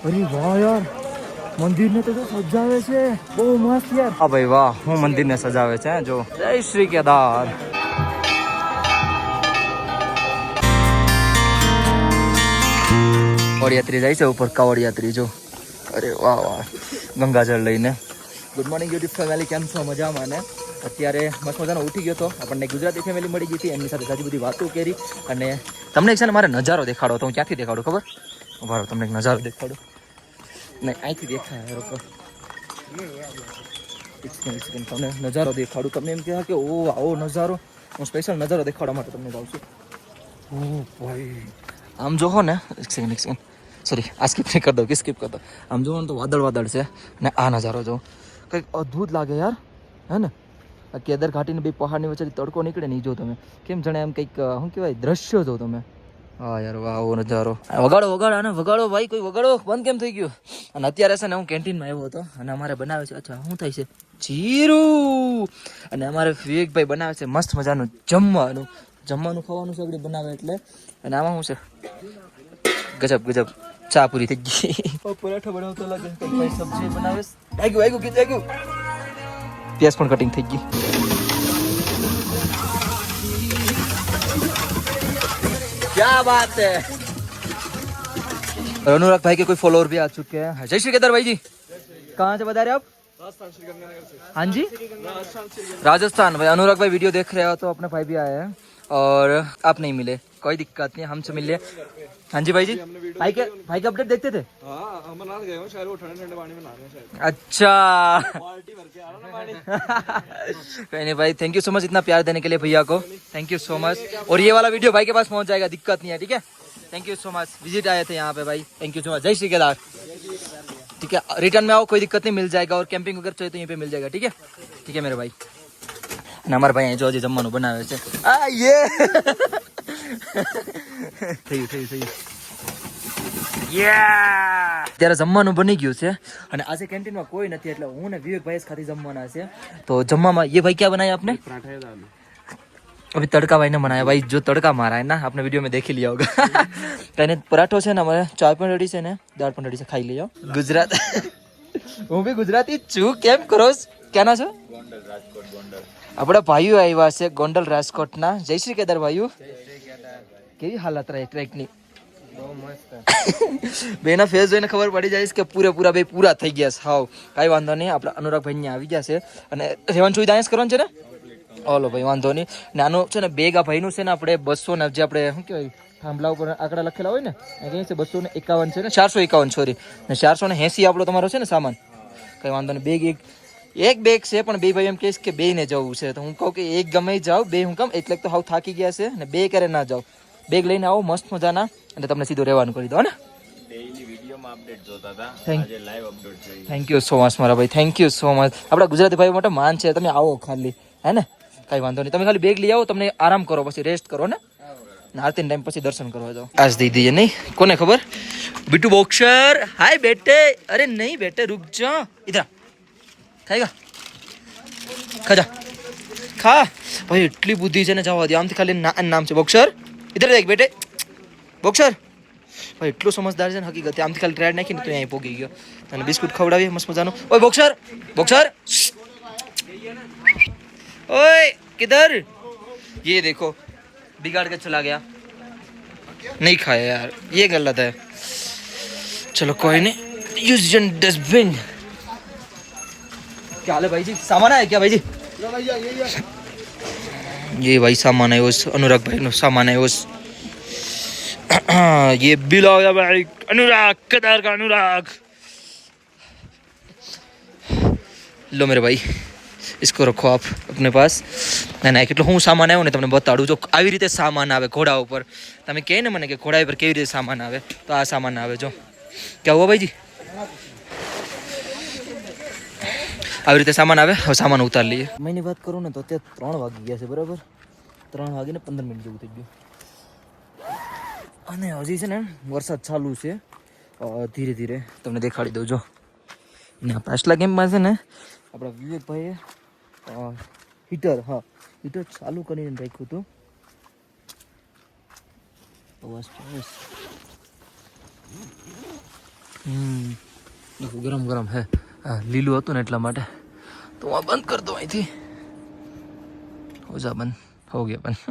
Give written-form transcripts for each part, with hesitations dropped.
અરે વાહ યાર, મંદિરને તો સજાવે છે બહુ મસ્ત યાર. હા ભાઈ વાહ, હું મંદિરને સજાવે છે જો. જય શ્રી કેદાર. કાવડયાત્રી જાય છે ઉપર, કાવડયાત્રી જો. અરે વાહ વાહ, ગંગાજળ લઈને. ગુડ મોર્નિંગ યુટ્યુબ ફેમિલી, કેમ છો? મજામાં ને? અત્યારે મસ્ત મજાનો ઉઠી ગયો તો આપણને ગુજરાતી ફેમિલી મળી ગઈ હતી, એમની સાથે સારી બધી વાતો કરી. અને તમને છે ને મારે નજારો દેખાડો તો હું ક્યાંથી દેખાડું ખબર? બરાબર, તમને એક નજારો દેખાડું. નહીં, અહીંથી દેખાય રોકો. તમને નજારો દેખાડું. તમને એમ કહેવાય કે ઓ આવો નજારો, હું સ્પેશિયલ નજારો દેખાડવા માટે તમને જાઉં છું. ઓ ભાઈ, આમ જોવો ને, એક સેકન્ડ સોરી, આ સ્કીપ નહીં કરી દો, કે સ્કીપ કરી દો. આમ જોવો ને તો વાદળ છે અને આ નજારો જો કંઈક અદ્ભુત લાગે યાર, હે ને? આ કેદાર ઘાટીની બે પહાડની વચ્ચેથી તડકો નીકળે નહીં જો તમે, કેમ જાણે એમ કંઈક શું કહેવાય, દ્રશ્ય જો તમે. હા યાર વાહ, આવો નજારો. વગાડો આને વગાડો ભાઈ, કોઈ વગાડો. બંધ કેમ થઈ ગયું? અને અત્યારે છે ને હું કેન્ટીનમાં આવ્યો હતો અને અમારે બનાવે છે, અચ્છા શું થાય છે, જીરું. અને અમારે વિવેકભાઈ બનાવે છે મસ્ત મજાનું જમવાનું ખાવાનું સગડી બનાવે એટલે. અને આમાં શું છે, ગજબ ચા પૂરી થઈ ગઈ. પરાઠા બનાવતો લાગે, ભાઈ સબ્જી બનાવે. આગું પ્યાસ પણ કટિંગ થઈ ગઈ. क्या बात है. अनुराग भाई के कोई फॉलोअर भी आ चुके हैं. जय श्री केदार भाई जी. कहाँ से बता रहे आप? हाँ जी, राजस्थान. भाई अनुराग भाई वीडियो देख रहे हो तो अपने भाई भी आए हैं और आप नहीं मिले, कोई दिक्कत नहीं, हमसे मिल लिए. हाँ जी भाई जी. भाई के अपडेट देखते थे. अच्छा. कहीं नहीं भाई, थैंक यू सो मच इतना प्यार देने के लिए भैया को, थैंक यू सो मच. और ये वाला वीडियो भाई के पास पहुंच जाएगा, दिक्कत नहीं है, ठीक है. Thank you so much, visit आए थे यहाँ पे भाई, थैंक यू सो मच. जय श्री केदार. ठीक है, रिटर्न में आओ, कोई दिक्कत नहीं, मिल जाएगा. और कैंपिंग वगैरह चाहिए तो यहीं पे मिल जाएगा, ठीक है. ठीक है मेरे भाई. અને અમારા ભાઈ જો હજી જમવાનું બનાવે છે. આ યે થયું. ત્યારે જમવાનું બની ગયું છે અને આજે કેન્ટીનમાં કોઈ નથી એટલે હું ને વિવેકભાઈ ખાલી જમવાના છે. તો જમવામાં ये भाई क्या बनाया आपने? अभी तड़का भाई ने बनाया. भाई जो तड़का मारा है ना, आपने वीडियो में देख ही लिया होगा. कहने पराठो છે ને, અમારે ચાય પણ રેડી છે ને દાળ પણ રેડી છે, ખાઈ લેજો. ગુજરાત હું બી ગુજરાતી છું. કેમ કરો? ક્યાંના છો? ગોંડલ, રાજકોટ. ગોંડલ આપણા ભાઈઓ આવ્યા છે, ગોંડલ રાજકોટના. જય શ્રી કેદાર ભાઈઓ. કેવી હાલત રહે ટ્રેકની? બેના ફેસ જોઈને ખબર પડી જાય કે પૂરેપૂરા બે પૂરા થઈ ગયા છે. હાવ કાંઈ વાંધો નહીં, આપણા અનુરાગભાઈ અહીંયા આવી ગયા છે અને રેવાનું સુવિધા અહીંયા જ કરવાનું છે ને. ઓલો ભાઈ વાંધો નહીં. ને આનું છે ને બેગ આ ભાઈનું છે ને, આપણે 200 ને જે આપણે શું કહેવાય થાંભલા ઉપર આંકડા લખેલા હોય ને, અહીં છે 251 છે ને, 451 સોરી, ને 480 આપણો તમારો છે ને સામાન. કંઈ વાંધો નહીં, બેગ એક બેગ છે પણ બે ભાઈ એમ કહીશ કે બે ને જવું છે તો હું કહું કે એક ગમે જાઓ, બે હું કામ, એટલે તો હાવ થાકી ગયા છે ને બે કરે ના જાઓ. બેગ લઈને આવો મસ્ત મજાના અને તમને સીધું રહેવાનું કરી દો ને. ડેઈલી વિડીયોમાં અપડેટ જોતા હતા, આજે લાઈવ અપડેટ જોઈ. થેન્ક યુ સો મચ મારા ભાઈ, થેન્ક યુ સો મચ. આપણા ગુજરાતી ભાઈઓ માટે માન છે, તમે આવો ખાલી, હે ને? કાંઈ વાંધો નહીં, તમે ખાલી બેગ લઈ આવો, તમને આરામ કરો, પછી રેસ્ટ કરો ને, આરતી ટાઈમ પછી દર્શન કરવા જાઓ. આજ દઈ દઈએ નહીં, કોને ખબર. બીટુ બોક્સર, હાય બેટે. અરે નહીં બેટે, રૂક જા, ઇધર ખાएगा, ખાજા ખા ભાઈ. એટલી બુદ્ધિ છે ને, જવા દે. આમથી ખાલી નામ છે બોક્સર. ઇધર દેખ બેટે, બોક્સર ભાઈ એટલું સમજદાર છે ને હકીકત. આમથી ખાલી ટ્રેડ નાખીને તો અહીં પોગી ગયો. અને બિસ્કુટ ખવડાવીએ મસ્ત મજાનું. ઓય બોક્સર, ओए किधर? ये देखो बिगाड़ के चला गया, नहीं खाया यार, ये गलत है. चलो कोई नहीं, यूज डस्टबिन. क्या हाल है भाई जी? सामान आया क्या भाई जी? ये भाई सामान है, उस अनुराग भाई नो सामान है, उस ये बिल आ गया भाई. अनुराग केदार का अनुराग. लो मेरे भाई, इसको रखो आप अपने पास. ના કેટલો હું સામાન આવ્યો ને તમને બતાડું. જો આવી રીતે સામાન આવે ઘોડા ઉપર, તમે કહે ને મને કે ઘોડા ઉપર કેવી રીતે સામાન આવે, તો આ સામાન આવે. જો ક્યાં હુઆ ભાઈજી, આવી રીતે સામાન આવે. હવે સામાન ઉતાર લઈએ. મહિની વાત કરું ને તો અત્યારે 3 વાગી ગયા છે, બરાબર. 3 વાગીને 15 મિનિટ જેવું થઈ ગયું અને હજી છે ને વરસાદ ચાલુ છે. ધીરે ધીરે તમને દેખાડી દઉં. જો ને પાછલા ગેમમાં છે ને આપણા વિવેકભાઈએ હીટર ચાલુ કરીને રાખ્યું હતું. ગરમ ગરમ હે. હા લીલું હતું ને એટલા માટે તો હું આ બંધ કરી દઉં અહીંથી. હો જા બંધ હો ગયા બંધ.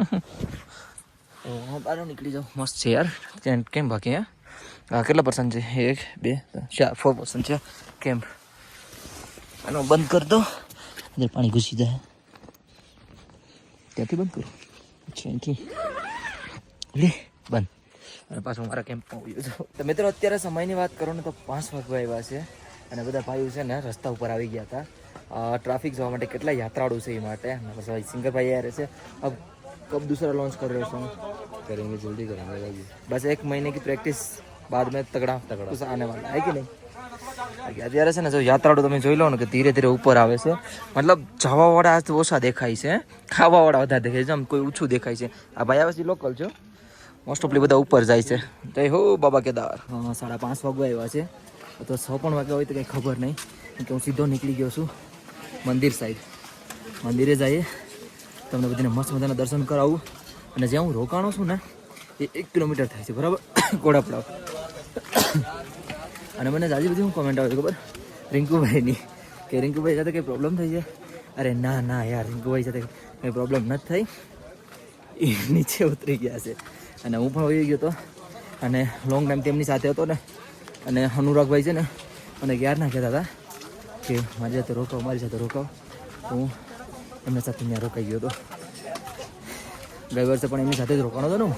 હું બહાર નીકળી જાઉં. મસ્ત છે યાર. કેમ બાકી હા કેટલા પર્સન્ટ છે? 1 2 3 4 4% છે કેમ્પ. આનો બંધ કરી દો. અંદર પાણી ઘૂસી જાય. ત્યાંથી બંધ કરું. અહીંથી લે બંધ. અને પાછું મારા કેમ્પમાં આવ્યો છું. તો મિત્રો અત્યારે સમયની વાત કરો ને તો 5 વાગવા આવ્યા છે અને બધા ભાઈઓ છે ને રસ્તા ઉપર આવી ગયા હતા ટ્રાફિક જોવા માટે. કેટલા યાત્રાળુ છે એ માટે. પછી સિંગર ભાઈ યાર છે. अब कब दूसरा लॉन्च कर रहे हो सॉन्ग? करेंगे जल्दी करेंगे. बस 1 महीने की प्रैक्टिस बाद में तगड़ा कुछ आने वाला है कि नहीं? અત્યારે છે ને જો યાત્રાળુ તમે જોઈ લો ને કે ધીરે ધીરે ઉપર આવે છે. મતલબ જવાવાળા આજ ઓછા દેખાય છે, ખાવાવાળા વધારે દેખાય છે. આમ કોઈ ઓછું દેખાય છે. આ ભાઈ આવે છે લોકલ છો. મોસ્ટ ઓફલી બધા ઉપર જાય છે. જય હો બાબા કેદાર. 5:30 વાગવા આવ્યા છે તો 6 પણ વાગ્યા હોય તો કંઈ ખબર નહીં કે હું સીધો નીકળી ગયો છું મંદિર સાઈડ. મંદિરે જઈએ તમને બધાને મસ્ત મજાના દર્શન કરાવું. અને જ્યાં હું રોકાણો છું ને એ 1 કિલોમીટર થાય છે બરાબર ઘોડાપડાવ. અને મને જાજી બધી હું કોમેન્ટ આવે ખબર રિંકુભાઈની કે રિંકુભાઈ સાથે કંઈ પ્રોબ્લેમ થઈ છે. અરે ના ના યાર રિંકુભાઈ સાથે કંઈ પ્રોબ્લેમ નથી થઈ. એ નીચે ઉતરી ગયા છે અને હું પણ વહી ગયો હતો અને લોંગ ટાઈમ તેમની સાથે હતો ને. અને અનુરાગભાઈ છે ને મને ક્યારના કહેતા હતા કે મારી સાથે રોકાવ મારી સાથે રોકાવ. તો હું એમની સાથે ત્યાં રોકાઈ ગયો હતો. ગઈ વર્ષે પણ એમની સાથે જ રોકાણો હતો ને હું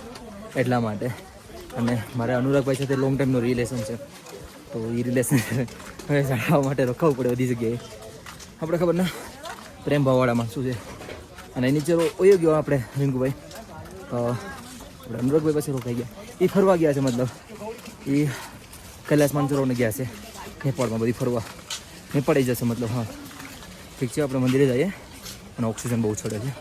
એટલા માટે. અને મારા અનુરાગભાઈ સાથે લોંગ ટાઈમનો રિલેશન છે તો એ રિલેશન હવે જાણવા માટે રોકાવવું પડે બધી જગ્યાએ. આપણે ખબર ને પ્રેમ ભાવવાળામાં શું છે. અને નીચે ઓયો ગયો આપણે રિંકુભાઈ આપણે અનુરાગભાઈ પાસે રોકાઈ ગયા. એ ફરવા ગયા છે મતલબ એ કૈલાસ માનસરોવરને ગયા છે નેપાળમાં બધી ફરવા. નેપાળ આવી જશે મતલબ. હા ઠીક છે આપણે મંદિરે જઈએ અને ઓક્સિજન બહુ છોડે છે.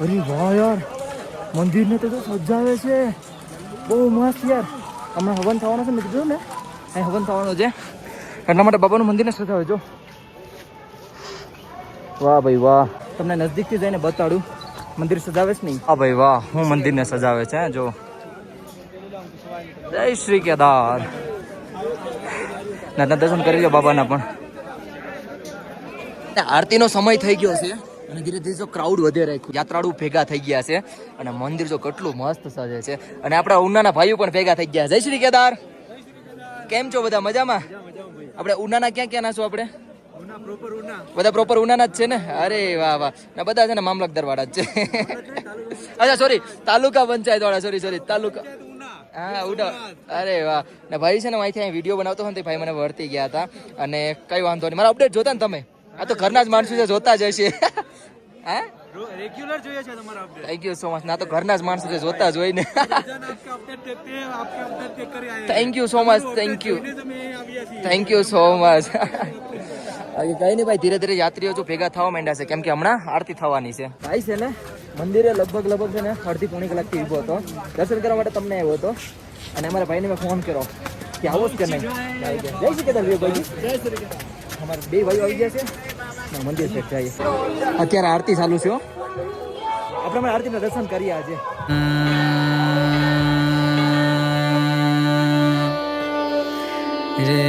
અરે વાહ યાર મંદિરને તો સજાવે છે બહુ મસ્ત યાર. હમણાં હવન થવાનો છે મેં કીધું ને અહીં હવન થવાનો છે એટલા માટે બાબાનું મંદિરને સજાવે જો. વાહ ભાઈ વાહ. તમને નજદીકથી જઈને બતાડું મંદિર સજાવે છે નહીં. હા ભાઈ વાહ હું મંદિરને સજાવે છે જો. જય શ્રી કેદાર. ના દર્શન કરી લો બાબાના પણ. આરતીનો સમય થઈ ગયો છે અને ધીરે ધીરે જો ક્રાઉડ વધે રાખ્યું. યાત્રાળુ ભેગા થઈ ગયા છે અને મંદિર જો કેટલું મસ્ત સજે છે. અને આપણા ઉનાના ભાઈઓ પણ ભેગા થઈ ગયા. જય શ્રી કેદાર. કેમ છો બધા મજામાં? આપણે ઉનાના ક્યાં ક્યાં ના છો આપણે? બધા પ્રોપર ઉનાના જ છે ને? અરે વાહ વાહ. ના બધા છે ને મામલતદાર વાળા જ છે. અચ્છા સોરી તાલુકા પંચાયત વાળા. સોરી તાલુકા. હા ઉડા. અરે વાહ. ને ભાઈ છે ને અહીંથી વિડીયો બનાવતો હતો ને ભાઈ મને વર્તી ગયા હતા. અને કઈ વાંધો નહીં. મારા અપડેટ જોતા ને તમે? આ તો ઘરના જ માણસો છે જોતા જ હશે. હા રેગ્યુલર જોઈએ છે તમારા update. Thank you so much. ના તો ઘરના જ માણસો છે જોતા જ હોય ને. Thank you so much. Thank you so much. કઈ નહીં ભાઈ ધીરે ધીરે યાત્રીઓ જો ભેગા થવા માંડ્યા છે કેમ કે હમણાં આરતી થવાની છે. ભાઈ છે ને મંદિરે લગભગ છે ને 1.5-3 કલાકથી ઊભો હતો દર્શન કરવા માટે. તમને આવ્યો હતો અને અમારા ભાઈને મેં ફોન કર્યો કે આવો જ કે નહીં. જય શ્રી કેદાર ભાઈ. અમારા 2 ભાઈઓ આવી ગયા છે મંદિર પર જઈએ. અત્યારે આરતી ચાલુ છે. આપણે આરતીના દર્શન કરીએ આજે. રે